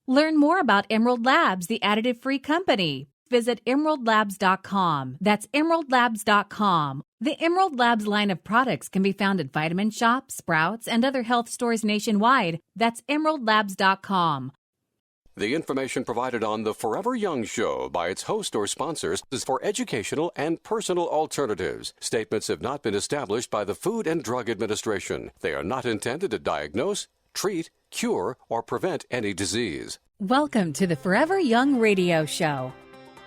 Learn more about Emerald Labs, the additive-free company. Visit emeraldlabs.com. That's emeraldlabs.com. The Emerald Labs line of products can be found at Vitamin Shoppe, Sprouts, and other health stores nationwide. That's emeraldlabs.com. The information provided on the Forever Young Show by its host or sponsors is for educational and personal alternatives. Statements have not been established by the Food and Drug Administration. They are not intended to diagnose, treat, cure, or prevent any disease. Welcome to the Forever Young Radio Show.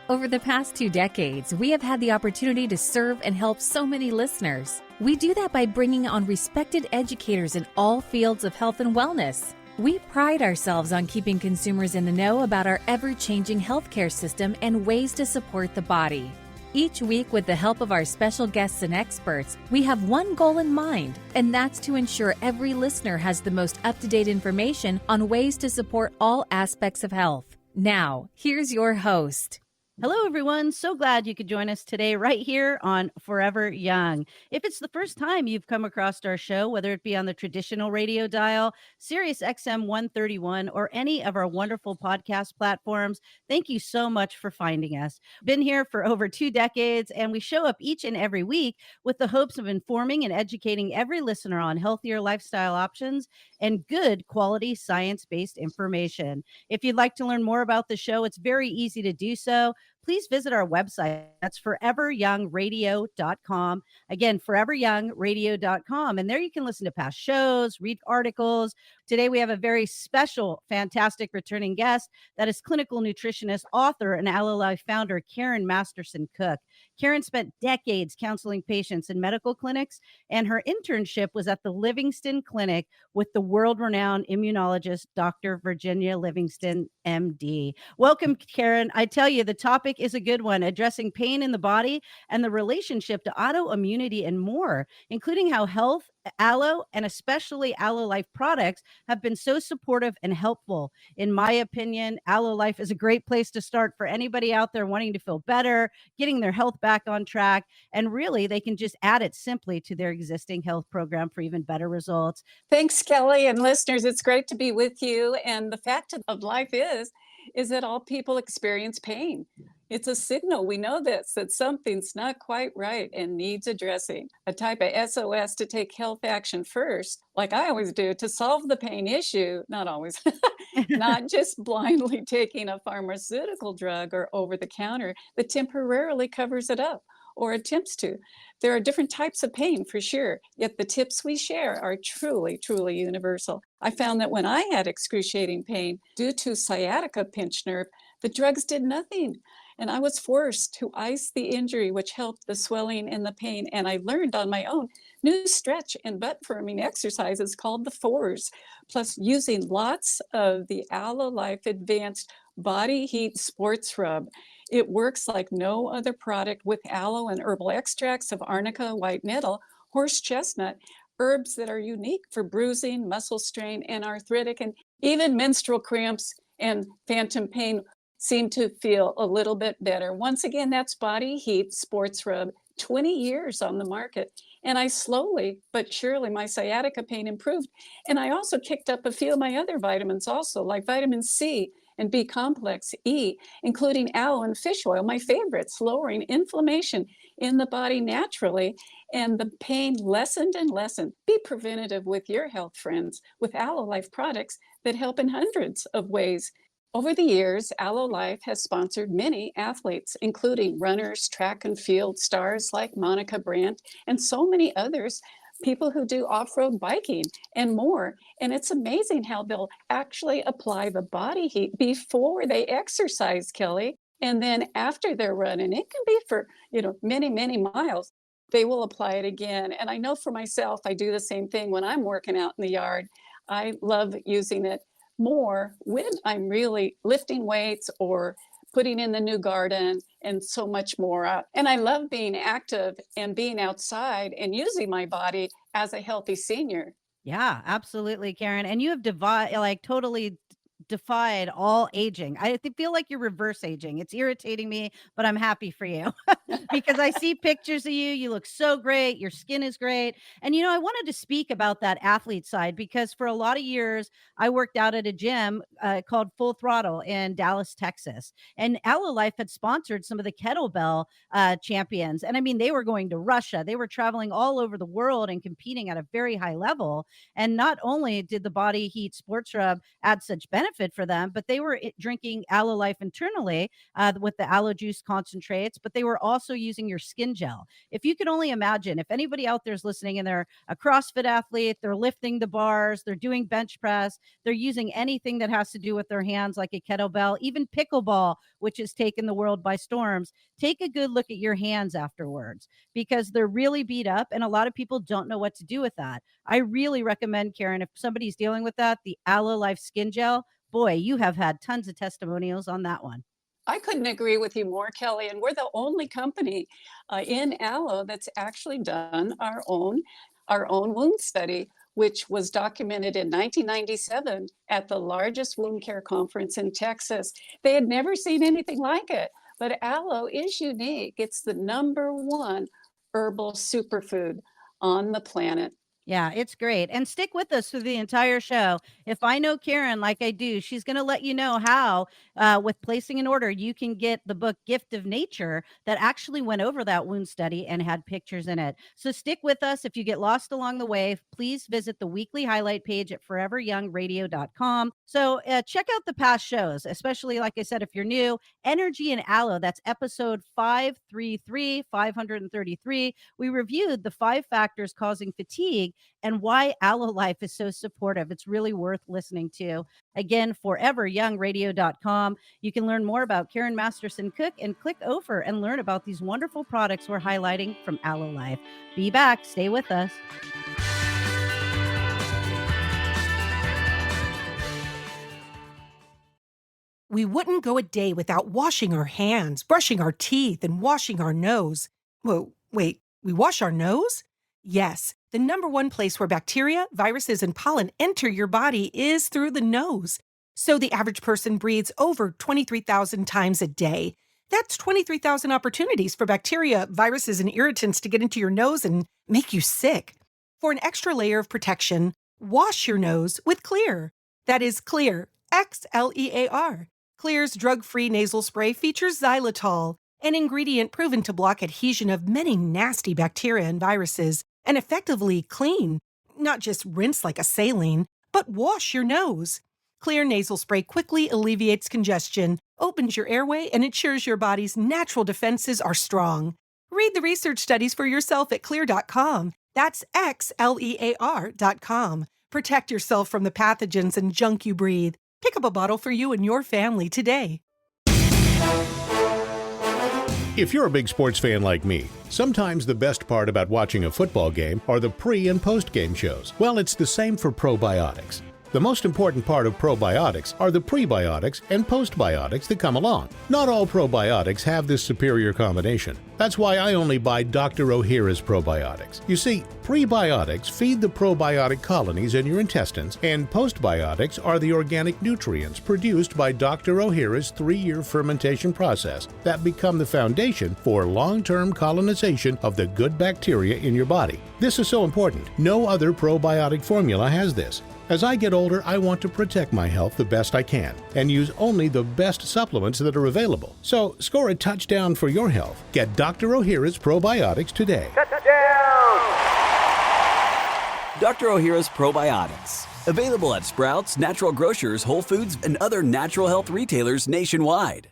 Over the past 2 decades, we have had the opportunity to serve and help so many listeners. We do that by bringing on respected educators in all fields of health and wellness. We pride ourselves on keeping consumers in the know about our ever-changing healthcare system and ways to support the body. Each week, with the help of our special guests and experts, we have one goal in mind, and that's to ensure every listener has the most up-to-date information on ways to support all aspects of health. Now, here's your host. Hello, everyone. So glad you could join us today right here on Forever Young. If it's the first time you've come across our show, whether it be on the traditional radio dial, Sirius XM 131, or any of our wonderful podcast platforms, thank you so much for finding us. Been here for over 2 decades, and we show up each and every week with the hopes of informing and educating every listener on healthier lifestyle options and good quality science-based information. If you'd like to learn more about the show, it's very easy to do so. Please visit our website. That's foreveryoungradio.com. Again, foreveryoungradio.com. And there you can listen to past shows, read articles. Today, we have a very special, fantastic returning guest. That is clinical nutritionist, author, and Aloe Life founder, Karen Masterson Cook. Karen spent decades counseling patients in medical clinics, and her internship was at the Livingston Clinic with the world-renowned immunologist, Dr. Virginia Livingston, MD. Welcome, Karen. I tell you, the topic is a good one, addressing pain in the body and the relationship to autoimmunity and more, including how health, aloe, and especially Aloe Life products have been so supportive and helpful. In my opinion, Aloe Life is a great place to start for anybody out there wanting to feel better, getting their health back on track, and really they can just add it simply to their existing health program for even better results. Thanks, Kelly, and listeners. It's great to be with you. And the fact of life is that all people experience pain. It's a signal, we know this, that something's not quite right and needs addressing. A type of SOS to take health action first, like I always do, to solve the pain issue, not always, not just blindly taking a pharmaceutical drug or over the counter that temporarily covers it up or attempts to. There are different types of pain for sure, yet the tips we share are truly, truly universal. I found that when I had excruciating pain due to sciatica pinched nerve, the drugs did nothing. And I was forced to ice the injury, which helped the swelling and the pain. And I learned on my own new stretch and butt firming exercises called the fours, plus using lots of the Aloe Life Advanced Body Heat Sports Rub. It works like no other product with aloe and herbal extracts of arnica, white nettle, horse chestnut, herbs that are unique for bruising, muscle strain, and arthritic, and even menstrual cramps and phantom pain seem to feel a little bit better. Once again, that's Body Heat Sports Rub, 20 years on the market. And I slowly but surely, my sciatica pain improved. And I also kicked up a few of my other vitamins also, like vitamin C and B complex E, including aloe and fish oil, my favorites, lowering inflammation in the body naturally. And the pain lessened and lessened. Be preventative with your health, friends, with Aloe Life products that help in hundreds of ways. Over the years, Aloe Life has sponsored many athletes, including runners, track and field stars like Monica Brandt, and so many others, people who do off-road biking and more. And it's amazing how they'll actually apply the body heat before they exercise, Kelly. And then after their run, and it can be for, many, many miles, they will apply it again. And I know for myself, I do the same thing when I'm working out in the yard. I love using it more when I'm really lifting weights or putting in the new garden and so much more. And I love being active and being outside and using my body as a healthy senior. Yeah, absolutely, Karen. And you have totally defied all aging. Feel like you're reverse aging. It's irritating me, but I'm happy for you because I see pictures of you. You look so great. Your skin is great. And, I wanted to speak about that athlete side because for a lot of years, I worked out at a gym called Full Throttle in Dallas, Texas. And Aloe Life had sponsored some of the kettlebell champions. And I mean, they were going to Russia, they were traveling all over the world and competing at a very high level. And not only did the Body Heat Sports Rub add such benefit for them, but they were drinking Aloe Life internally with the aloe juice concentrates, but they were also using your skin gel. If you could only imagine, if anybody out there is listening and they're a CrossFit athlete, they're lifting the bars, they're doing bench press, they're using anything that has to do with their hands, like a kettlebell, even pickleball, which has taken the world by storms, take a good look at your hands afterwards because they're really beat up. And a lot of people don't know what to do with that. I really recommend, Karen, if somebody's dealing with that, the Aloe Life Skin Gel. Boy, you have had tons of testimonials on that one. I couldn't agree with you more, Kelly. And we're the only company in Aloe that's actually done our own wound study, which was documented in 1997 at the largest wound care conference in Texas. They had never seen anything like it. But aloe is unique. It's the number one herbal superfood on the planet. Yeah, it's great. And stick with us through the entire show. If I know Karen like I do, she's going to let you know how, with placing an order, you can get the book Gift of Nature that actually went over that wound study and had pictures in it. So stick with us. If you get lost along the way, please visit the weekly highlight page at foreveryoungradio.com. So check out the past shows, especially, like I said, if you're new, Energy and Aloe, that's episode 533. We reviewed the 5 factors causing fatigue and why Aloe Life is so supportive. It's really worth listening to. Again, foreveryoungradio.com. You can learn more about Karen Masterson Cook and click over and learn about these wonderful products we're highlighting from Aloe Life. Be back. Stay with us. We wouldn't go a day without washing our hands, brushing our teeth, and washing our nose. Whoa, wait, we wash our nose? Yes, the number one place where bacteria, viruses, and pollen enter your body is through the nose. So the average person breathes over 23,000 times a day. That's 23,000 opportunities for bacteria, viruses, and irritants to get into your nose and make you sick. For an extra layer of protection, wash your nose with Xlear. That is Xlear, Xlear. Xlear's drug-free nasal spray features xylitol, an ingredient proven to block adhesion of many nasty bacteria and viruses, and effectively clean. Not just rinse like a saline, but wash your nose. Xlear nasal spray quickly alleviates congestion, opens your airway, and ensures your body's natural defenses are strong. Read the research studies for yourself at Xlear.com. That's Xlear.com. Protect yourself from the pathogens and junk you breathe. Pick up a bottle for you and your family today. If you're a big sports fan like me, sometimes the best part about watching a football game are the pre- and post-game shows. Well, it's the same for probiotics. The most important part of probiotics are the prebiotics and postbiotics that come along. Not all probiotics have this superior combination. That's why I only buy Dr. Ohhira's probiotics. You see, prebiotics feed the probiotic colonies in your intestines, and postbiotics are the organic nutrients produced by Dr. Ohhira's 3-year fermentation process that become the foundation for long-term colonization of the good bacteria in your body. This is so important. No other probiotic formula has this. As I get older, I want to protect my health the best I can and use only the best supplements that are available. So score a touchdown for your health. Get Dr. Ohhira's probiotics today. Dr. Ohhira's Probiotics. Available at Sprouts, Natural Grocers, Whole Foods, and other natural health retailers nationwide.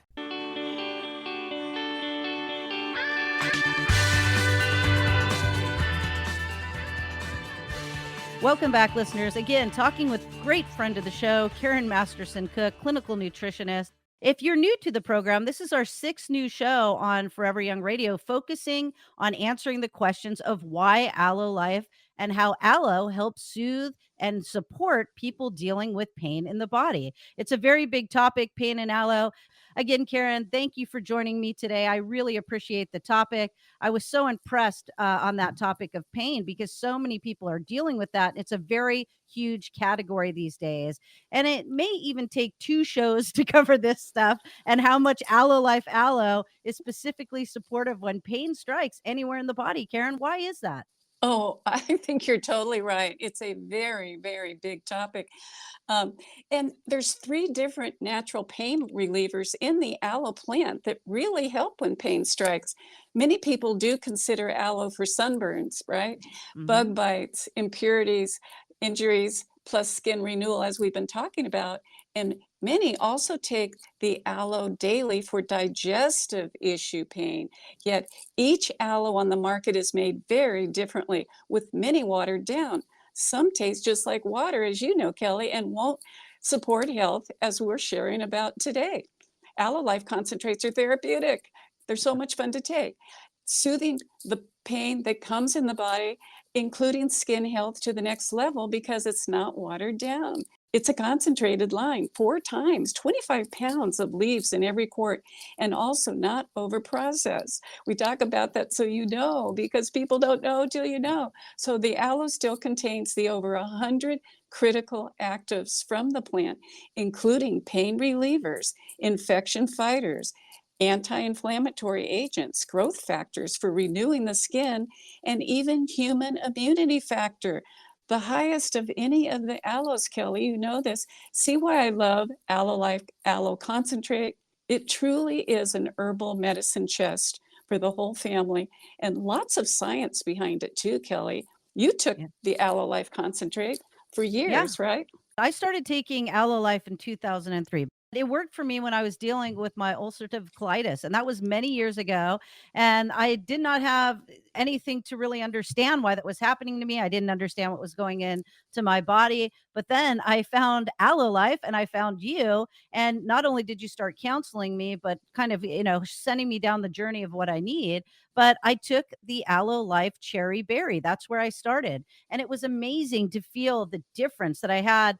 Welcome back, listeners. Again, talking with great friend of the show, Karen Masterson Cook, clinical nutritionist. If you're new to the program, this is our 6th new show on Forever Young Radio, focusing on answering the questions of why Aloe Life and how aloe helps soothe and support people dealing with pain in the body. It's a very big topic, pain and aloe. Again, Karen, thank you for joining me today. I really appreciate the topic. I was so impressed on that topic of pain because so many people are dealing with that. It's a very huge category these days. And it may even take two shows to cover this stuff and how much Aloe Life Aloe is specifically supportive when pain strikes anywhere in the body. Karen, why is that? Oh, I think you're totally right. It's a very, very big topic. Um, and there's three different natural pain relievers in the aloe plant that really help when pain strikes. Many people do consider aloe for sunburns, right? Hmm. Bug bites, impurities, injuries, plus skin renewal, as we've been talking about. And many also take the aloe daily for digestive issue pain. Yet each aloe on the market is made very differently, with many watered down. Some taste just like water, as you know, Kelly, and won't support health, as we're sharing about today. Aloe Life concentrates are therapeutic. They're so much fun to take, soothing the pain that comes in the body, including skin health to the next level because it's not watered down. It's a concentrated line, 4 times, 25 pounds of leaves in every quart, and also not over processed. We talk about that so you know, because people don't know till you know. So the aloe still contains the over 100 critical actives from the plant, including pain relievers, infection fighters, anti-inflammatory agents, growth factors for renewing the skin, and even human immunity factor, the highest of any of the aloes. Kelly, you know this. See why I love Aloe Life Aloe Concentrate? It truly is an herbal medicine chest for the whole family, and lots of science behind it too, Kelly. You took Yeah. the Aloe Life Concentrate for Yeah. years, right? I started taking Aloe Life in 2003. It worked for me when I was dealing with my ulcerative colitis, and that was many years ago. And I did not have anything to really understand why that was happening to me. I didn't understand what was going in to my body. But then I found Aloe Life and I found you. And not only did you start counseling me, but kind of, sending me down the journey of what I need. But I took the Aloe Life Cherry Berry. That's where I started. And it was amazing to feel the difference that I had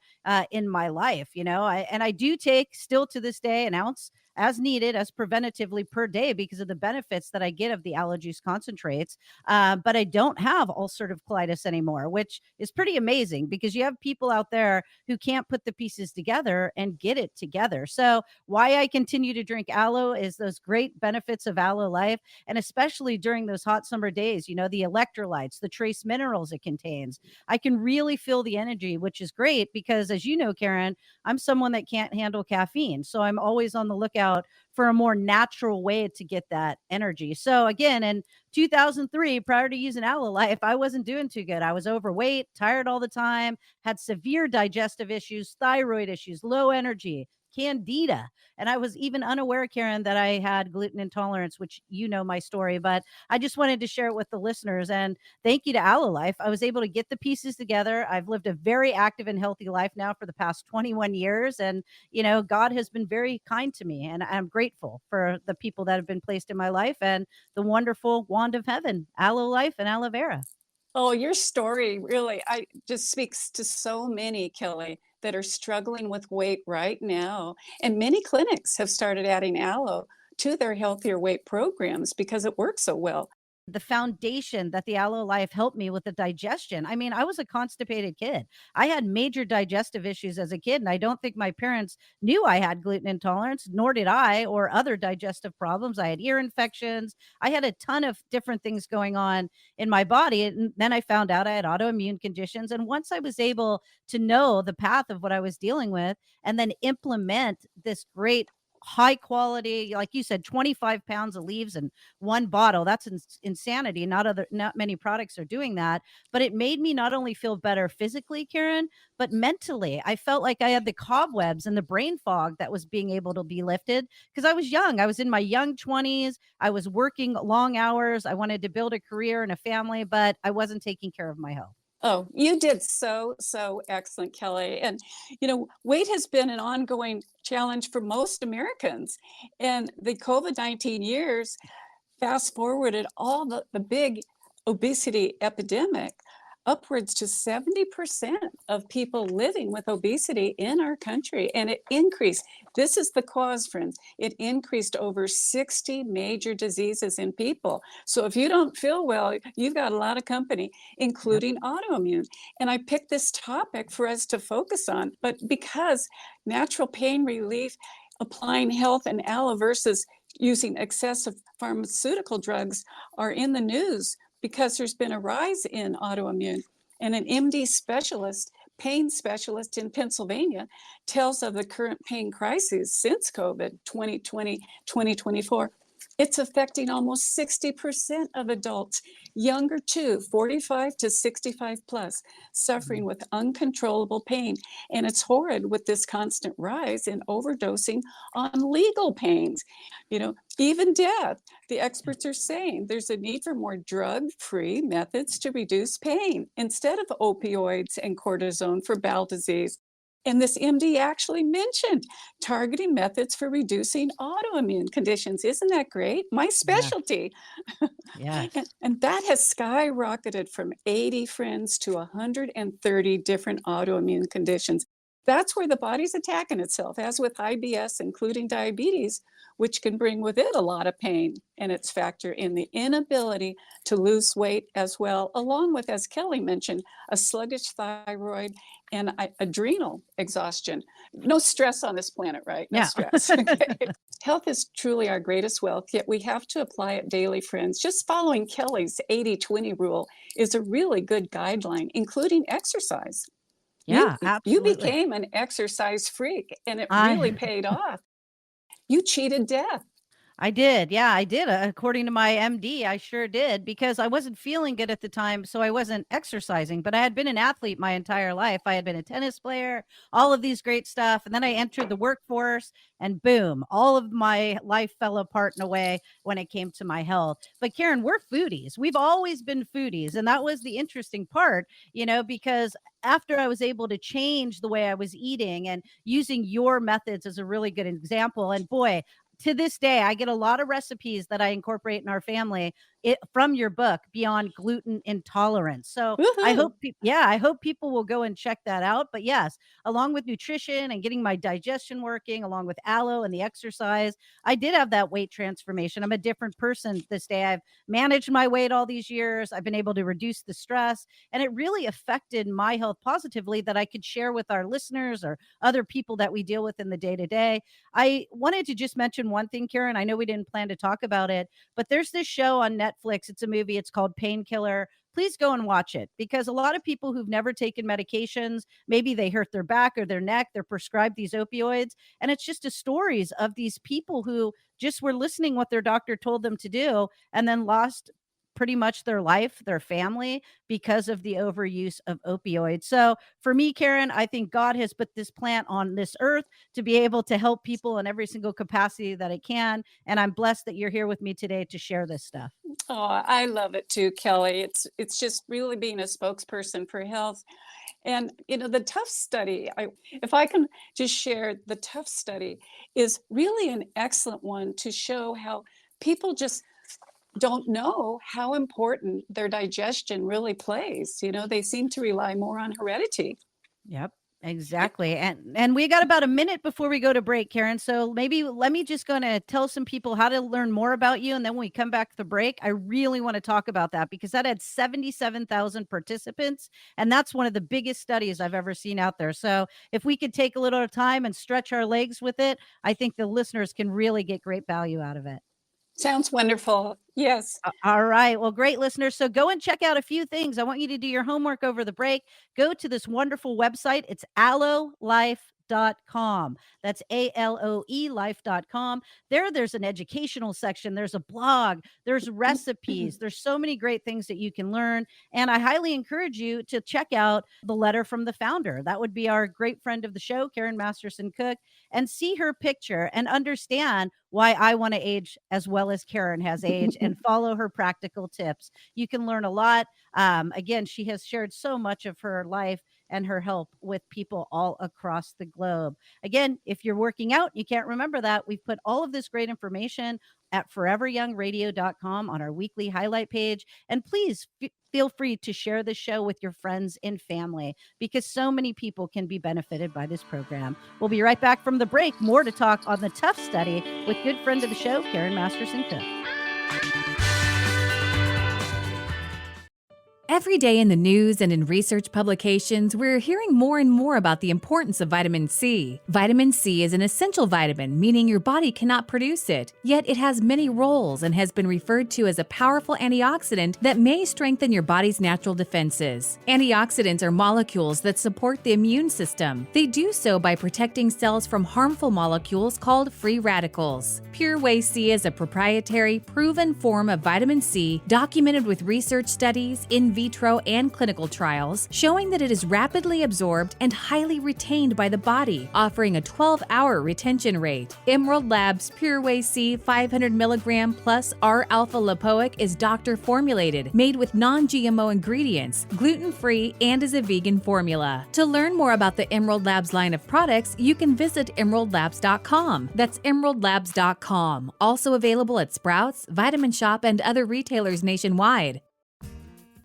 in my life. I do take still to this day an ounce as needed, as preventatively per day because of the benefits that I get of the aloe juice concentrates. But I don't have ulcerative colitis anymore, which is pretty amazing because you have people out there who can't put the pieces together and get it together. So why I continue to drink aloe is those great benefits of Aloe Life, and especially during those hot summer days, the electrolytes, the trace minerals it contains. I can really feel the energy, which is great because, as you know, Karen, I'm someone that can't handle caffeine. So I'm always on the lookout for a more natural way to get that energy. So again, in 2003, prior to using Aloe Life, I wasn't doing too good. I was overweight, tired all the time, had severe digestive issues, thyroid issues, low energy, candida. And I was even unaware, Karen, that I had gluten intolerance, which you know my story, but I just wanted to share it with the listeners. And thank you to Aloe Life, I was able to get the pieces together. I've lived a very active and healthy life now for the past 21 years. And, God has been very kind to me. And I'm grateful for the people that have been placed in my life and the wonderful wand of heaven, Aloe Life and Aloe Vera. Oh, your story really, I just speaks to so many, Kelly, that are struggling with weight right now. And many clinics have started adding aloe to their healthier weight programs because it works so well. The foundation that the Aloe Life helped me with the digestion. I mean, I was a constipated kid. I had major digestive issues as a kid, and I don't think my parents knew I had gluten intolerance, nor did I, or other digestive problems. I had ear infections. I had a ton of different things going on in my body. And then I found out I had autoimmune conditions. And once I was able to know the path of what I was dealing with and then implement this great high quality, like you said, 25 pounds of leaves and one bottle. That's insanity. Not many products are doing that, but it made me not only feel better physically, Karen, but mentally. I felt like I had the cobwebs and the brain fog that was being able to be lifted because I was young. I was in my young 20s. I was working long hours. I wanted to build a career and a family, but I wasn't taking care of my health. Oh, you did so, so excellent, Kelly. And, weight has been an ongoing challenge for most Americans. And the COVID-19 years, fast forwarded all the big obesity epidemic. upwards to 70% of people living with obesity in our country. And it increased. This is the cause, friends. It increased over 60 major diseases in people. So if you don't feel well, you've got a lot of company, Yep. including autoimmune. And I picked this topic for us to focus on, but because natural pain relief, applying health and aloe versus using excessive pharmaceutical drugs are in the news because there's been a rise in autoimmune. And an MD specialist, pain specialist in Pennsylvania, tells of the current pain crisis since COVID 2020, 2024. It's affecting almost 60% of adults, younger too, 45 to 65 plus, suffering with uncontrollable pain. And it's horrid with this constant rise in overdosing on legal pains. Even death. The experts are saying there's a need for more drug-free methods to reduce pain instead of opioids and cortisone for bowel disease. And this MD actually mentioned targeting methods for reducing autoimmune conditions. Isn't that great? My Yeah. specialty. Yes. And that has skyrocketed from 80 friends to 130 different autoimmune conditions. That's where the body's attacking itself, as with IBS, including diabetes, which can bring with it a lot of pain. And it's factor in the inability to lose weight as well, along with, as Kelly mentioned, a sluggish thyroid and adrenal exhaustion. No stress on this planet, right? No Yeah. stress. Okay. Health is truly our greatest wealth, yet we have to apply it daily, friends. Just following Kelly's 80-20 rule is a really good guideline, including exercise. You Yeah, you absolutely. became an exercise freak, and it really I paid off. You cheated death. I did. Yeah, I did. According to my MD, I sure did because I wasn't feeling good at the time. So I wasn't exercising, but I had been an athlete my entire life. I had been a tennis player, all of these great stuff. And then I entered the workforce and boom, all of my life fell apart in a way when it came to my health. But Karen, we're foodies. We've always been foodies. And that was the interesting part, because after I was able to change the way I was eating and using your methods as a really good example, and boy, to this day, I get a lot of recipes that I incorporate in our family from your book, Beyond Gluten Intolerance. So Woohoo! I hope people will go and check that out. But yes, along with nutrition and getting my digestion working, along with aloe and the exercise, I did have that weight transformation. I'm a different person this day. I've managed my weight all these years. I've been able to reduce the stress, and it really affected my health positively that I could share with our listeners or other people that we deal with in the day to day. I wanted to just mention one thing, Karen. I know we didn't plan to talk about it, but there's this show on Netflix. It's a movie. It's called Painkiller. Please go and watch it because a lot of people who've never taken medications, maybe they hurt their back or their neck, they're prescribed these opioids. And it's just a stories of these people who just were listening what their doctor told them to do and then lost pretty much their life, their family because of the overuse of opioids. So for me, Karen, I think God has put this plant on this earth to be able to help people in every single capacity that it can. And I'm blessed that you're here with me today to share this stuff. Oh, I love it too, Kelly. It's just really being a spokesperson for health. And the tough study, if I can just share, the tough study is really an excellent one to show how people just don't know how important their digestion really plays. They seem to rely more on heredity. Yep. Exactly. And we got about a minute before we go to break, Karen. So maybe let me just gonna tell some people how to learn more about you. And then when we come back to the break, I really want to talk about that because that had 77,000 participants. And that's one of the biggest studies I've ever seen out there. So if we could take a little time and stretch our legs with it, I think the listeners can really get great value out of it. Sounds wonderful. Yes. All right. Well, great listeners. So go and check out a few things. I want you to do your homework over the break. Go to this wonderful website. It's aloelife.com. That's ALOE life.com. There's an educational section, there's a blog, there's recipes, there's so many great things that you can learn. And I highly encourage you to check out the letter from the founder. That would be our great friend of the show, Karen Masterson Cook, and see her picture and understand why I want to age as well as Karen has aged and follow her practical tips. You can learn a lot. Again, she has shared so much of her life and her help with people all across the globe. Again, if you're working out, you can't remember that. We've put all of this great information at foreveryoungradio.com on our weekly highlight page. And please feel free to share the show with your friends and family because so many people can be benefited by this program. We'll be right back from the break. More to talk on the Tough Study with good friend of the show, Karen Masterson-Cook. Every day in the news and in research publications, we're hearing more and more about the importance of vitamin C. Vitamin C is an essential vitamin, meaning your body cannot produce it. Yet it has many roles and has been referred to as a powerful antioxidant that may strengthen your body's natural defenses. Antioxidants are molecules that support the immune system. They do so by protecting cells from harmful molecules called free radicals. Pure Whey C is a proprietary, proven form of vitamin C documented with research studies, in vitro and clinical trials, showing that it is rapidly absorbed and highly retained by the body, offering a 12-hour retention rate. Emerald Labs Pure Whey C 500 mg plus R-alpha lipoic is doctor formulated, made with non-GMO ingredients, gluten-free, and is a vegan formula. To learn more about the Emerald Labs line of products, you can visit emeraldlabs.com. That's emeraldlabs.com. Also available at Sprouts, Vitamin Shop, and other retailers nationwide.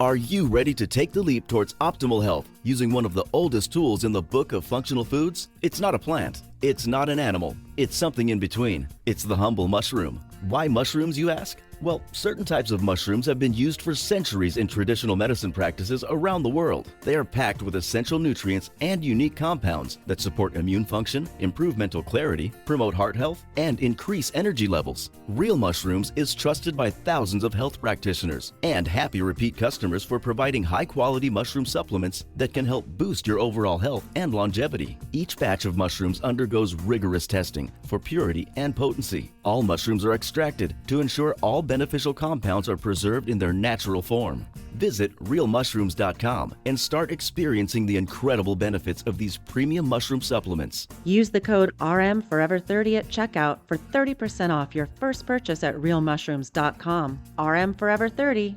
Are you ready to take the leap towards optimal health using one of the oldest tools in the book of functional foods? It's not a plant. It's not an animal. It's something in between. It's the humble mushroom. Why mushrooms, you ask? Well, certain types of mushrooms have been used for centuries in traditional medicine practices around the world. They are packed with essential nutrients and unique compounds that support immune function, improve mental clarity, promote heart health, and increase energy levels. Real Mushrooms is trusted by thousands of health practitioners and happy repeat customers for providing high-quality mushroom supplements that can help boost your overall health and longevity. Each batch of mushrooms undergoes rigorous testing for purity and potency. All mushrooms are extracted to ensure all beneficial compounds are preserved in their natural form. Visit realmushrooms.com and start experiencing the incredible benefits of these premium mushroom supplements. Use the code RMForever30 at checkout for 30% off your first purchase at realmushrooms.com. RMForever30.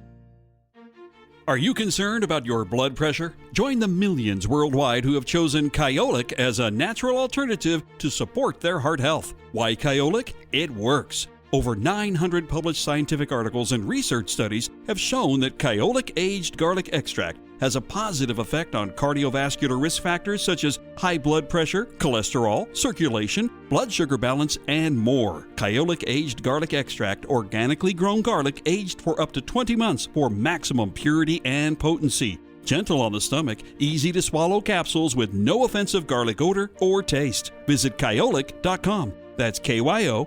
Are you concerned about your blood pressure? Join the millions worldwide who have chosen Kyolic as a natural alternative to support their heart health. Why Kyolic? It works. Over 900 published scientific articles and research studies have shown that Kyolic aged garlic extract has a positive effect on cardiovascular risk factors such as high blood pressure, cholesterol, circulation, blood sugar balance, and more. Kyolic aged garlic extract, organically grown garlic aged for up to 20 months for maximum purity and potency. Gentle on the stomach, easy to swallow capsules with no offensive garlic odor or taste. Visit Kyolic.com. That's KYOLIC.com.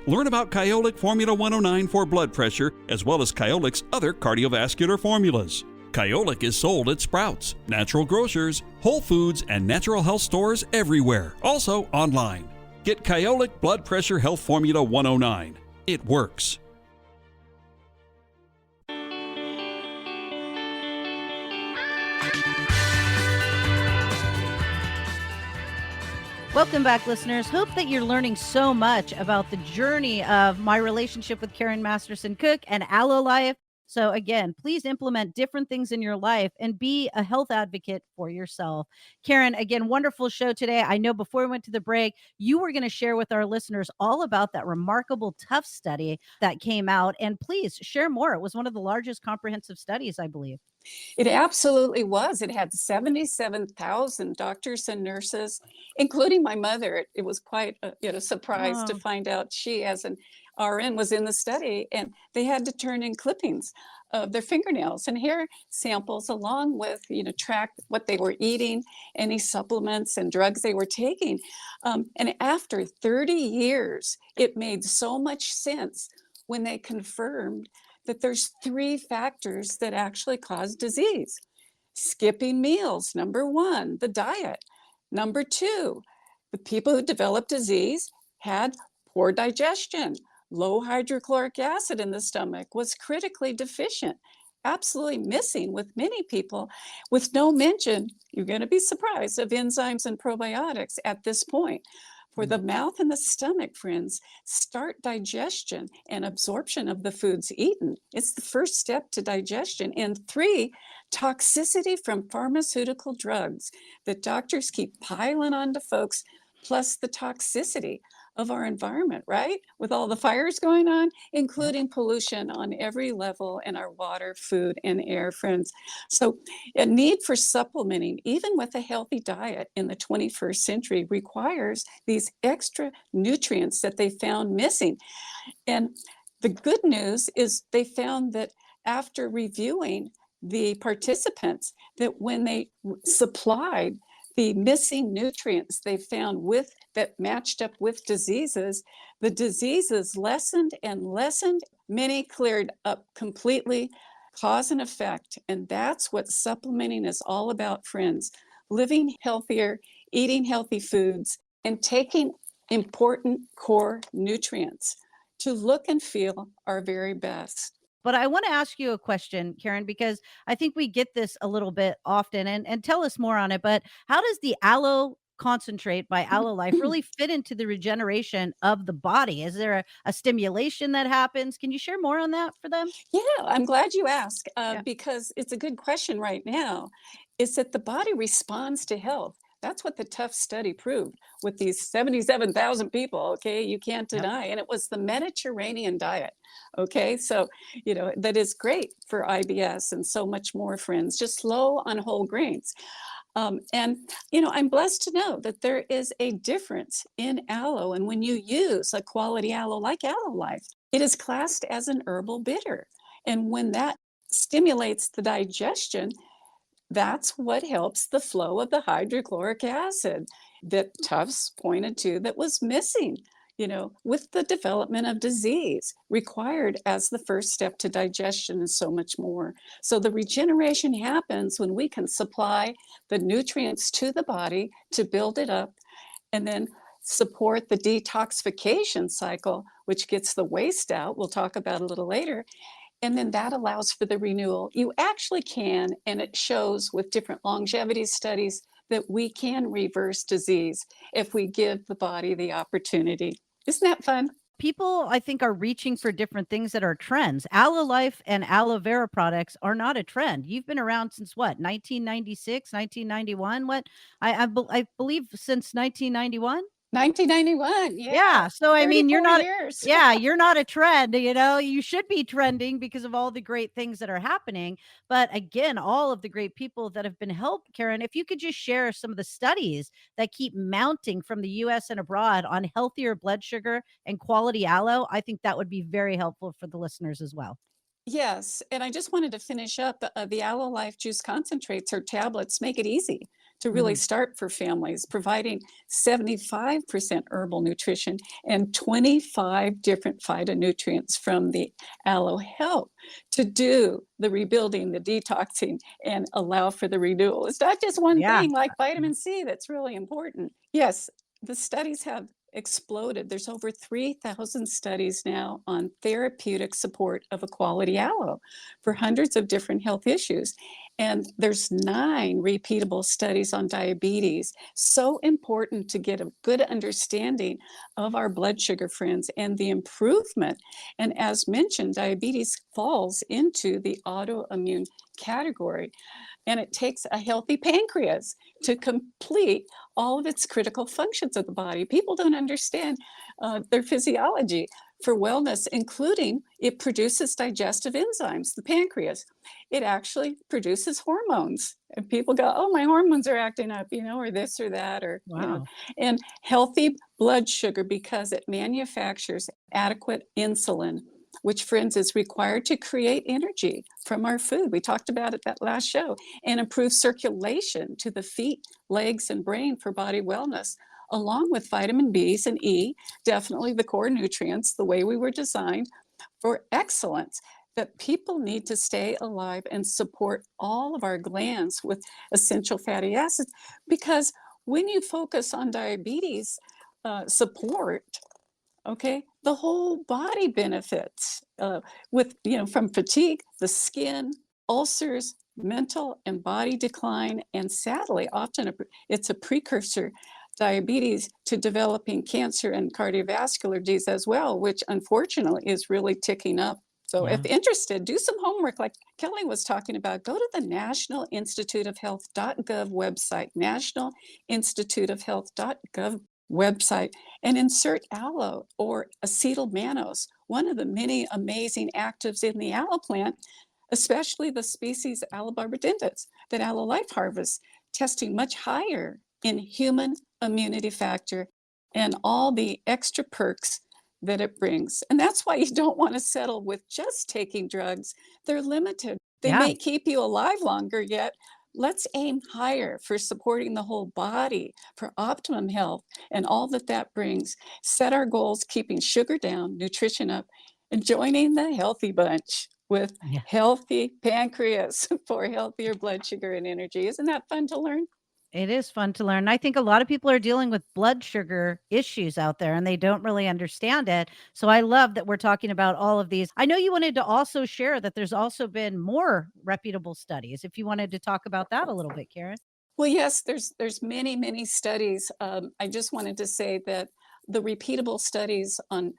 Learn about Kyolic Formula 109 for blood pressure, as well as Kyolic's other cardiovascular formulas. Kyolic is sold at Sprouts, Natural Grocers, Whole Foods, and natural health stores everywhere. Also online. Get Kyolic Blood Pressure Health Formula 109. It works. Welcome back, listeners. Hope that you're learning so much about the journey of my relationship with Karen Masterson-Cook and Aloe Life. So again, please implement different things in your life and be a health advocate for yourself. Karen, again, wonderful show today. I know before we went to the break, you were going to share with our listeners all about that remarkable Tough study that came out. And please share more. It was one of the largest comprehensive studies, I believe. It absolutely was. It had 77,000 doctors and nurses, including my mother. It was quite a surprise to find out she, as an RN, was in the study, and they had to turn in clippings of their fingernails and hair samples, along with, track what they were eating, any supplements and drugs they were taking. And after 30 years, it made so much sense when they confirmed that there's 3 factors that actually cause disease. Skipping meals, number 1, the diet. Number 2, the people who developed disease had poor digestion. Low hydrochloric acid in the stomach was critically deficient, absolutely missing with many people, with no mention, you're going to be surprised, of enzymes and probiotics at this point. For the mouth and the stomach, friends, start digestion and absorption of the foods eaten. It's the first step to digestion. And 3, toxicity from pharmaceutical drugs that doctors keep piling onto folks, plus the toxicity of our environment, right? With all the fires going on, including pollution on every level in our water, food, and air, friends. So, a need for supplementing, even with a healthy diet in the 21st century, requires these extra nutrients that they found missing. And the good news is they found that after reviewing the participants, that when they supplied the missing nutrients they found with that matched up with diseases, the diseases lessened and lessened. Many cleared up completely, cause and effect. And that's what supplementing is all about, friends. Living healthier, eating healthy foods, and taking important core nutrients to look and feel our very best. But I want to ask you a question, Karen, because I think we get this a little bit often, and tell us more on it. But how does the aloe concentrate by Aloe Life really fit into the regeneration of the body? Is there a stimulation that happens? Can you share more on that for them? Yeah, I'm glad you asked Yeah. because it's a good question right now. Is that the body responds to health? That's what the tough study proved with these 77,000 people. Okay, you can't Yep. deny. And it was the Mediterranean diet. Okay, so, that is great for IBS and so much more, friends, just low on whole grains. And I'm blessed to know that there is a difference in aloe. And when you use a quality aloe like Aloe Life, it is classed as an herbal bitter. And when that stimulates the digestion, that's what helps the flow of the hydrochloric acid that Tufts pointed to that was missing, with the development of disease required as the first step to digestion and so much more. So the regeneration happens when we can supply the nutrients to the body to build it up and then support the detoxification cycle, which gets the waste out. We'll talk about a little later. And then that allows for the renewal. You actually can, and it shows with different longevity studies that we can reverse disease if we give the body the opportunity. Isn't that fun? People, I think, are reaching for different things that are trends. Aloe Life and Aloe Vera products are not a trend. You've been around since what, 1996, 1991? What? I believe since 1991. 1991, yeah, Yeah, so I mean, 34 years. you're not a trend, you should be trending because of all the great things that are happening. But again, all of the great people that have been helped, Karen, if you could just share some of the studies that keep mounting from the US and abroad on healthier blood sugar and quality aloe, I think that would be very helpful for the listeners as well. Yes, and I just wanted to finish up, the Aloe Life Juice concentrates or tablets make it easy to really Mhm. start for families, providing 75% herbal nutrition and 25 different phytonutrients from the aloe help to do the rebuilding, the detoxing, and allow for the renewal. It's not just one Yeah. thing like vitamin C that's really important. Yes, the studies have exploded. There's over 3,000 studies now on therapeutic support of a quality aloe for hundreds of different health issues. And there's 9 repeatable studies on diabetes. So important to get a good understanding of our blood sugar, friends, and the improvement. And as mentioned, diabetes falls into the autoimmune category. And it takes a healthy pancreas to complete all of its critical functions of the body. People don't understand their physiology for wellness, including it produces digestive enzymes, the pancreas. It actually produces hormones. And people go, oh, my hormones are acting up, or this or that, Wow. and healthy blood sugar because it manufactures adequate insulin, which, friends, is required to create energy from our food. We talked about it that last show, and improve circulation to the feet, legs, and brain for body wellness, along with vitamin B's and E, definitely the core nutrients, the way we were designed for excellence. That people need to stay alive and support all of our glands with essential fatty acids, because when you focus on diabetes support, okay, the whole body benefits from fatigue, the skin, ulcers, mental and body decline, and sadly, often it's a precursor diabetes to developing cancer and cardiovascular disease as well, which unfortunately is really ticking up. So if Yeah. interested, do some homework like Kelly was talking about. Go to the National Institute of Health.gov website, National Institute of Health.gov website, and insert aloe or acetyl mannose, one of the many amazing actives in the aloe plant, especially the species Aloe barbadendis that Aloe Life harvests, testing much higher in human immunity factor and all the extra perks that it brings. And that's why you don't want to settle with just taking drugs. They're limited. They Yeah. may keep you alive longer, yet let's aim higher for supporting the whole body for optimum health and all that that brings. Set our goals, keeping sugar down, nutrition up, and joining the healthy bunch with Yeah. healthy pancreas for healthier blood sugar and energy. Isn't that fun to learn? It is fun to learn. I think a lot of people are dealing with blood sugar issues out there and they don't really understand it. So I love that we're talking about all of these. I know you wanted to also share that there's also been more reputable studies. If you wanted to talk about that a little bit, Karen. Well, yes, there's many studies. I just wanted to say that the repeatable studies on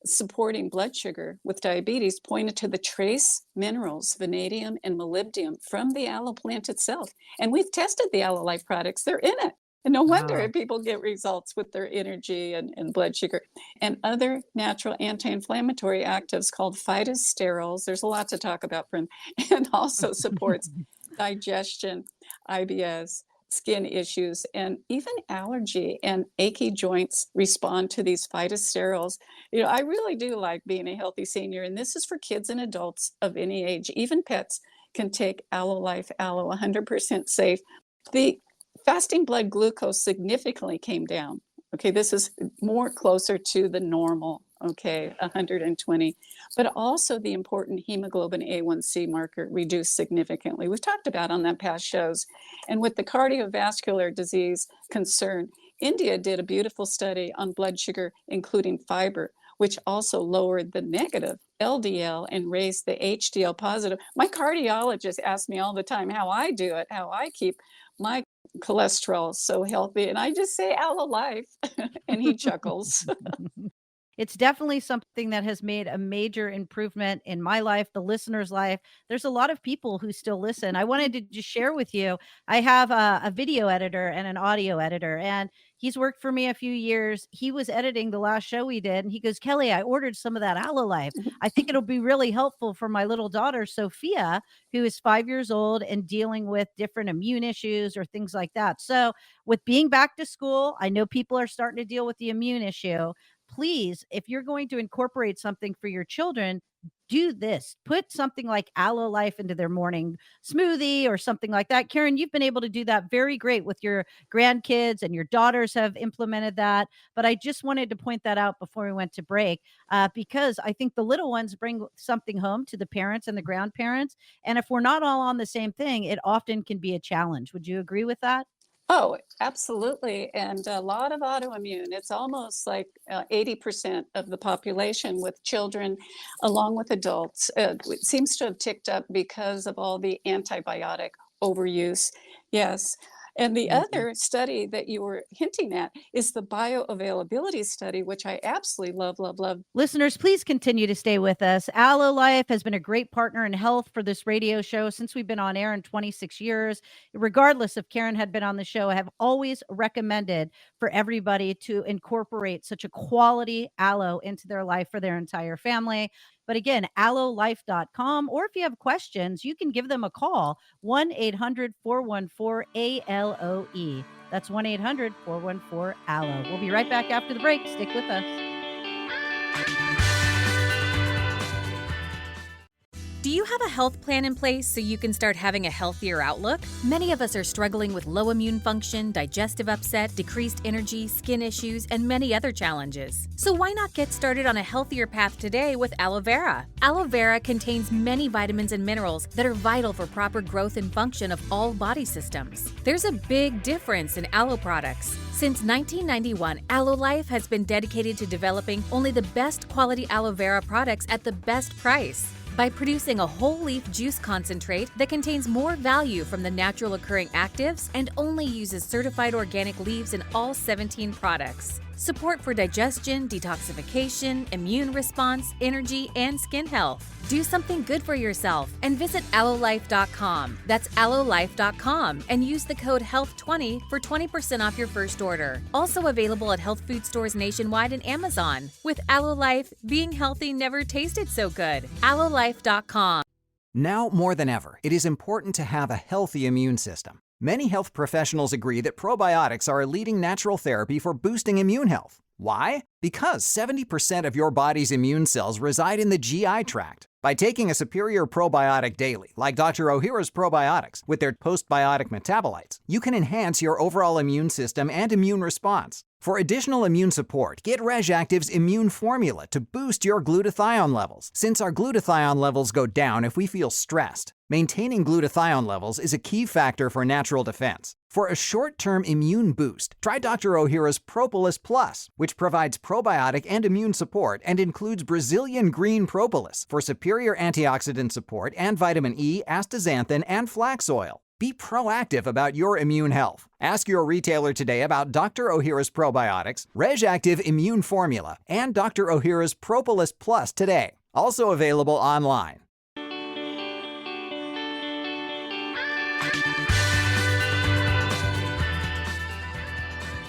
supporting blood sugar with diabetes pointed to the trace minerals, vanadium and molybdenum from the aloe plant itself. And we've tested the Aloe Life products, they're in it. And no wonder Wow. people get results with their energy and blood sugar. And other natural anti-inflammatory actives called phytosterols. There's a lot to talk about, friend, and also supports digestion, IBS, skin issues, and even allergy and achy joints respond to these phytosterols. You know, I really do like being a healthy senior, and this is for kids and adults of any age. Even pets can take Aloe Life Aloe, 100% safe. The fasting blood glucose significantly came down. Okay, this is more closer to the normal, okay, 120, but also the important hemoglobin A1C marker reduced significantly. We've talked about on that past shows. And with the cardiovascular disease concern, India did a beautiful study on blood sugar, including fiber, which also lowered the negative LDL and raised the HDL positive. My cardiologist asks me all the time how I do it, how I keep my cholesterol so healthy. And I just say Aloe Life, and he chuckles. It's definitely something that has made a major improvement in my life, the listener's life. There's a lot of people who still listen. I wanted to just share with you, I have a video editor and an audio editor, and he's worked for me a few years. He was editing the last show we did, and he goes, Kelly, I ordered some of that Aloe Life. I think it'll be really helpful for my little daughter, Sophia, who is 5 years old and dealing with different immune issues or things like that. So, with being back to school, I know people are starting to deal with the immune issue. Please, if you're going to incorporate something for your children, do this. Put something like Aloe Life into their morning smoothie or something like that. Karen, you've been able to do that very great with your grandkids, and your daughters have implemented that. But I just wanted to point that out before we went to break, because I think the little ones bring something home to the parents and the grandparents. And if we're not all on the same thing, it often can be a challenge. Would you agree with that? Oh, absolutely. And a lot of autoimmune. It's almost like 80% of the population with children, along with adults. It seems to have ticked up because of all the antibiotic overuse. Yes. And the Mhm. other study that you were hinting at is the bioavailability study, which I absolutely love. Listeners, please continue to stay with us. Aloe Life has been a great partner in health for this radio show since we've been on air in 26 years. Regardless if Karen had been on the show, I have always recommended for everybody to incorporate such a quality aloe into their life for their entire family. But again, aloelife.com, or if you have questions, you can give them a call, 1 800 414 ALOE. That's 1 800 414 ALOE. We'll be right back after the break. Stick with us. Do you have a health plan in place so you can start having a healthier outlook? Many of us are struggling with low immune function, digestive upset, decreased energy, skin issues, and many other challenges. So why not get started on a healthier path today with Aloe Vera? Aloe Vera contains many vitamins and minerals that are vital for proper growth and function of all body systems. There's a big difference in aloe products. Since 1991, Aloe Life has been dedicated to developing only the best quality aloe vera products at the best price. by producing a whole leaf juice concentrate that contains more value from the natural occurring actives and only uses certified organic leaves in all 17 products. Support for digestion, detoxification, immune response, energy, and skin health. Do something good for yourself and visit aloelife.com. That's aloelife.com and use the code HEALTH20 for 20% off your first order. Also available at health food stores nationwide and Amazon. With Aloe Life, being healthy never tasted so good. aloelife.com. Now more than ever, it is important to have a healthy immune system. Many health professionals agree that probiotics are a leading natural therapy for boosting immune health. Why? Because 70% of your body's immune cells reside in the GI tract. By taking a superior probiotic daily, like Dr. Ohhira's probiotics, with their postbiotic metabolites, you can enhance your overall immune system and immune response. For additional immune support, get RegActive's Immune Formula to boost your glutathione levels, since our glutathione levels go down if we feel stressed. Maintaining glutathione levels is a key factor for natural defense. For a short-term immune boost, try Dr. Ohhira's Propolis Plus, which provides probiotic and immune support and includes Brazilian green propolis for superior antioxidant support and vitamin E, astaxanthin, and flax oil. Be proactive about your immune health. Ask your retailer today about Dr. Ohhira's probiotics, RegActive Immune Formula, and Dr. Ohhira's Propolis Plus today. Also available online.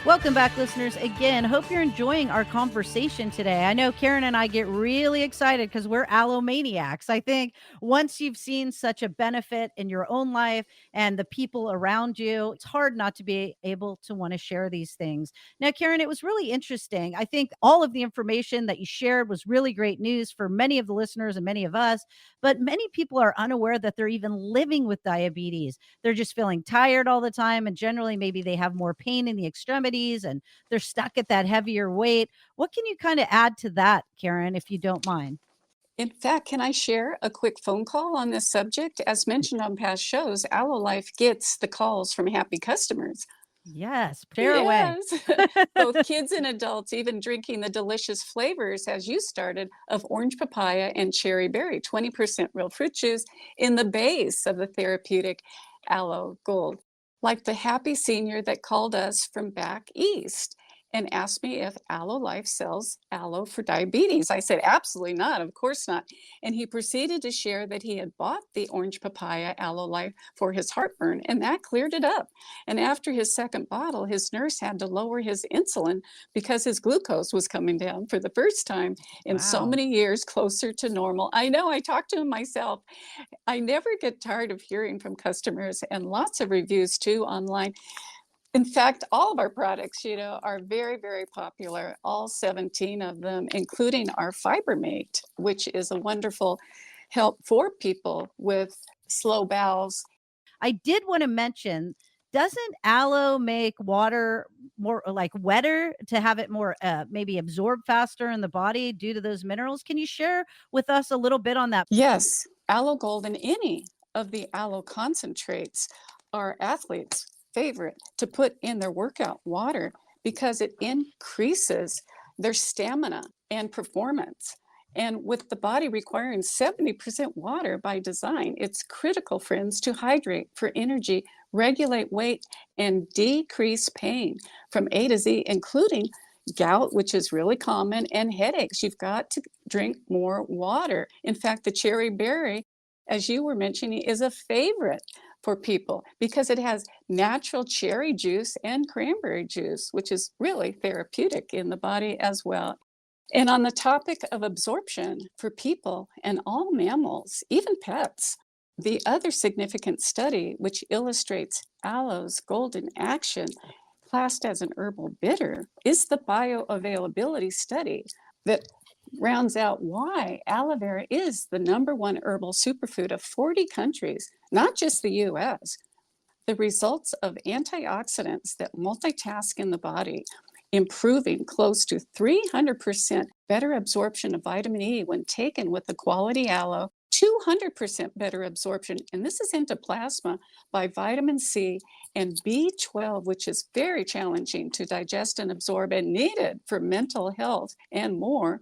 Welcome back, listeners. Again, hope you're enjoying our conversation today. I know Karen and I get really excited because we're aloe maniacs. I think once you've seen such a benefit in your own life and the people around you, it's hard not to be able to want to share these things. Now, Karen, it was really interesting. I think all of the information that you shared was really great news for many of the listeners and many of us, but many people are unaware that they're even living with diabetes. They're just feeling tired all the time, and generally maybe they have more pain in the extremities and they're stuck at that heavier weight. What can you kind of add to that, Karen, if you don't mind? In fact, can I share a quick phone call on this subject? As mentioned on past shows, Aloe Life gets the calls from happy customers. Yes, share away. Yes. Both kids and adults even drinking the delicious flavors, as you started, of orange papaya and cherry berry, 20% real fruit juice in the base of the therapeutic Aloe Gold. Like the happy senior that called us from back east and asked me if Aloe Life sells aloe for diabetes. I said, absolutely not, of course not. And he proceeded to share that he had bought the orange papaya Aloe Life for his heartburn, and that cleared it up. And after his second bottle, his nurse had to lower his insulin because his glucose was coming down for the first time in so many years, closer to normal. I know, I talked to him myself. I never get tired of hearing from customers, and lots of reviews too online. In fact, all of our products, are very, very popular, all 17 of them, including our FiberMate, which is a wonderful help for people with slow bowels. I did want to mention, doesn't aloe make water more like wetter to have it more maybe absorb faster in the body due to those minerals? Can you share with us a little bit on that? Yes, Aloe Gold and any of the aloe concentrates are athletes' favorite to put in their workout water because it increases their stamina and performance. And with the body requiring 70% water by design, it's critical, friends, to hydrate for energy, regulate weight, and decrease pain from A to Z, including gout, which is really common, and headaches. You've got to drink more water. In fact, the cherry berry, as you were mentioning, is a favorite for people because it has natural cherry juice and cranberry juice, which is really therapeutic in the body as well. And on the topic of absorption for people and all mammals, even pets, the other significant study which illustrates aloe's golden action, classed as an herbal bitter, is the bioavailability study that rounds out why aloe vera is the #1 herbal superfood of 40 countries, not just the US. The results of antioxidants that multitask in the body, improving close to 300% better absorption of vitamin E when taken with the quality aloe, 200% better absorption, and this is into plasma, by vitamin C and B12, which is very challenging to digest and absorb and needed for mental health and more,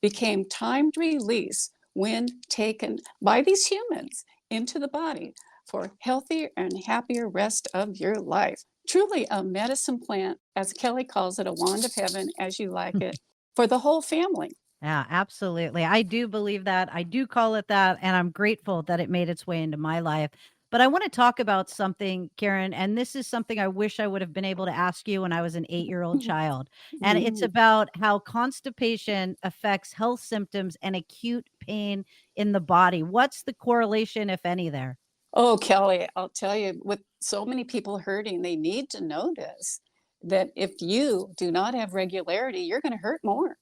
became timed release when taken by these humans into the body for healthier and happier rest of your life. Truly a medicine plant, as Kelly calls it, a wand of heaven, as you like it, for the whole family. Yeah, absolutely. I do believe that. I do call it that. And I'm grateful that it made its way into my life. But I want to talk about something, Karen, and this is something I wish I would have been able to ask you when I was an 8-year-old child. And it's Mm. about how constipation affects health symptoms and acute pain in the body. What's the correlation, if any, there? Oh, Kelly, I'll tell you, with so many people hurting, they need to know this, that if you do not have regularity, you're going to hurt more,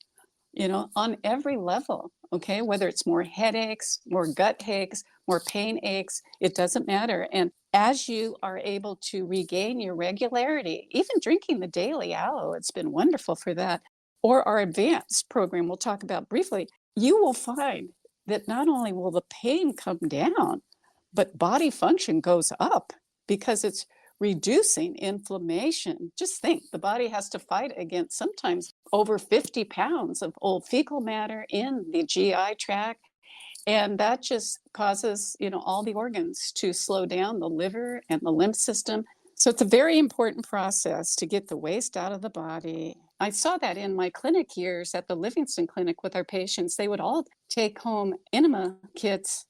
on every level. Okay. Whether it's more headaches, more gut aches, more pain aches, it doesn't matter. And as you are able to regain your regularity, even drinking the daily aloe, it's been wonderful for that, or our advanced program we'll talk about briefly, you will find that not only will the pain come down, but body function goes up because it's reducing inflammation. Just think, the body has to fight against sometimes over 50 pounds of old fecal matter in the GI tract. And that just causes, all the organs to slow down, the liver and the lymph system. So it's a very important process to get the waste out of the body. I saw that in my clinic years at the Livingston Clinic with our patients. They would all take home enema kits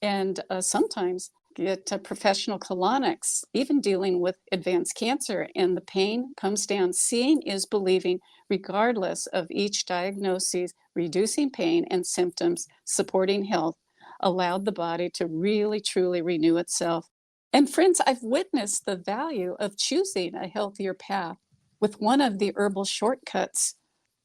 and sometimes get professional colonics, even dealing with advanced cancer, and the pain comes down. Seeing is believing, regardless of each diagnosis. Reducing pain and symptoms, supporting health, allowed the body to really, truly renew itself. And friends, I've witnessed the value of choosing a healthier path with one of the herbal shortcuts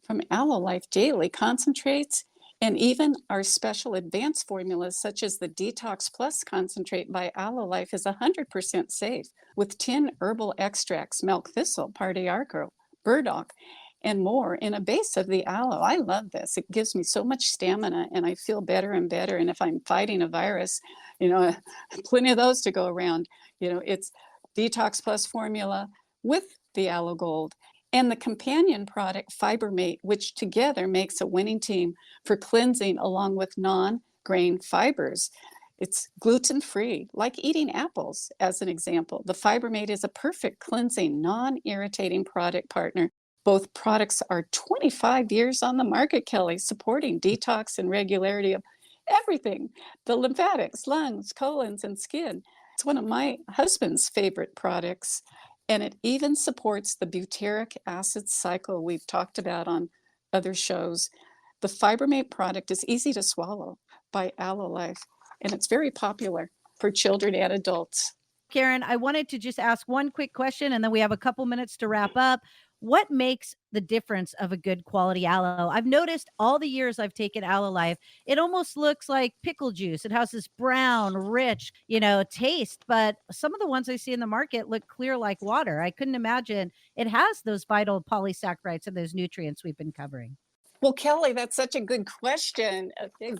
from Aloe Life Daily concentrates, and even our special advanced formulas, such as the Detox Plus concentrate by Aloe Life, is 100% safe with 10 herbal extracts, milk thistle, pardiarco, burdock, and more in a base of the aloe. I love this. It gives me so much stamina and I feel better and better. And if I'm fighting a virus, plenty of those to go around. It's Detox Plus formula with the Aloe Gold and the companion product Fibermate, which together makes a winning team for cleansing along with non-grain fibers. It's gluten-free, like eating apples, as an example. The Fibermate is a perfect cleansing, non-irritating product partner. Both products are 25 years on the market, Kelly, supporting detox and regularity of everything, the lymphatics, lungs, colons, and skin. It's one of my husband's favorite products, and it even supports the butyric acid cycle we've talked about on other shows. The Fibermate product is easy to swallow by Aloe Life, and it's very popular for children and adults. Karen, I wanted to just ask one quick question and then we have a couple minutes to wrap up. What makes the difference of a good quality aloe? I've noticed all the years I've taken Aloe Life, it almost looks like pickle juice. It has this brown, rich, taste, but some of the ones I see in the market look clear like water. I couldn't imagine it has those vital polysaccharides and those nutrients we've been covering. Well, Kelly, that's such a good question.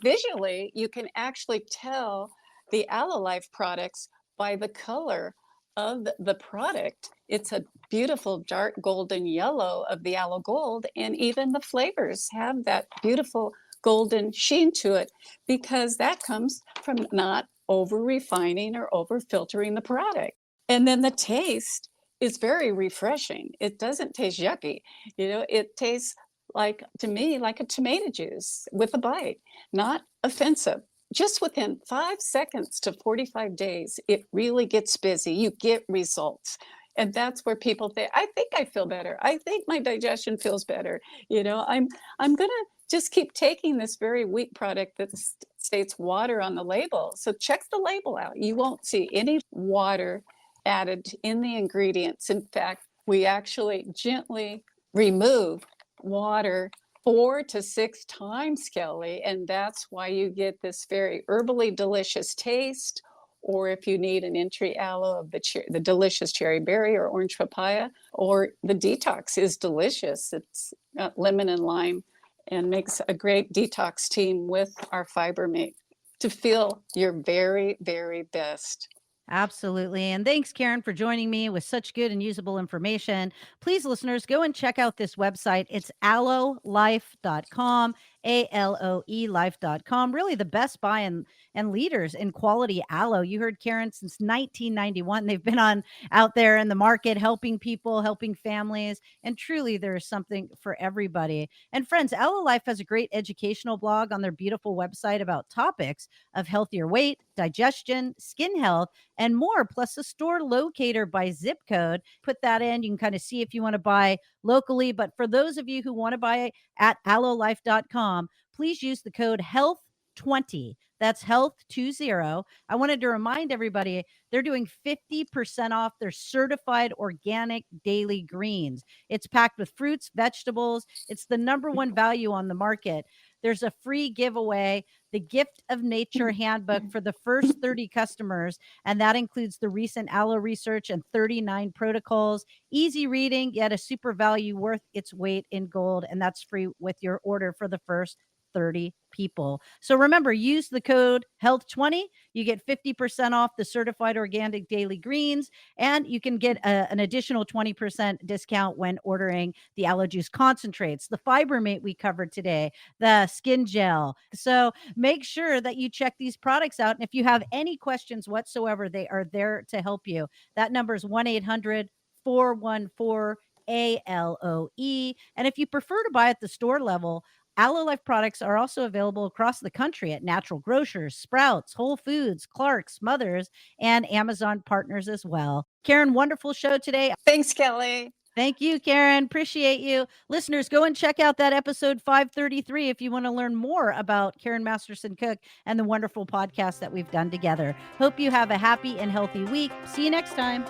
Visually, you can actually tell the Aloe Life products by the color of the product. It's a beautiful dark golden yellow of the Aloe Gold, and even the flavors have that beautiful golden sheen to it because that comes from not over refining or over filtering the product. And then the taste is very refreshing. It doesn't taste yucky. It tastes to me, like a tomato juice with a bite, not offensive. Just within 5 seconds to 45 days, it really gets busy. You get results. And that's where people think, I think I feel better. I think my digestion feels better. I'm going to just keep taking this very weak product that states water on the label. So check the label out. You won't see any water added in the ingredients. In fact, we actually gently remove water 4 to 6 times, Kelly, and that's why you get this very herbally delicious taste. Or if you need an entry aloe of the delicious cherry berry or orange papaya, or the detox is delicious. It's got lemon and lime and makes a great detox team with our Fibermate to feel your very, very best. Absolutely. And thanks, Karen, for joining me with such good and usable information. Please, listeners, go and check out this website. It's aloelife.com, ALOE life.com. Really the best buy and leaders in quality aloe. You heard Karen since 1991. They've been on out there in the market helping people, helping families. And truly, there is something for everybody. And friends, Aloe Life has a great educational blog on their beautiful website about topics of healthier weight, digestion, skin health, and more, plus a store locator by zip code. Put that in. You can kind of see if you want to buy locally. But for those of you who want to buy at aloelife.com, please use the code HEALTH20. That's health20. I wanted to remind everybody they're doing 50% off their certified organic daily greens. It's packed with fruits, vegetables. It's the number one value on the market. There's a free giveaway, the Gift of Nature handbook for the first 30 customers. And that includes the recent aloe research and 39 protocols. Easy reading, yet a super value worth its weight in gold. And that's free with your order for the first 30 people. So remember, use the code HEALTH20. You get 50% off the certified organic daily greens, and you can get an additional 20% discount when ordering the aloe juice concentrates, the fiber mate we covered today, the skin gel. So make sure that you check these products out. And if you have any questions whatsoever, they are there to help you. That number is 1-800-414-ALOE. And if you prefer to buy at the store level, Aloe Life products are also available across the country at natural grocers, Sprouts, Whole Foods, Clark's, Mother's, and Amazon partners as well. Karen, wonderful show today. Thanks, Kelly. Thank you, Karen. Appreciate you. Listeners, go and check out that episode 533 if you want to learn more about Karen Masterson Cook and the wonderful podcast that we've done together. Hope you have a happy and healthy week. See you next time.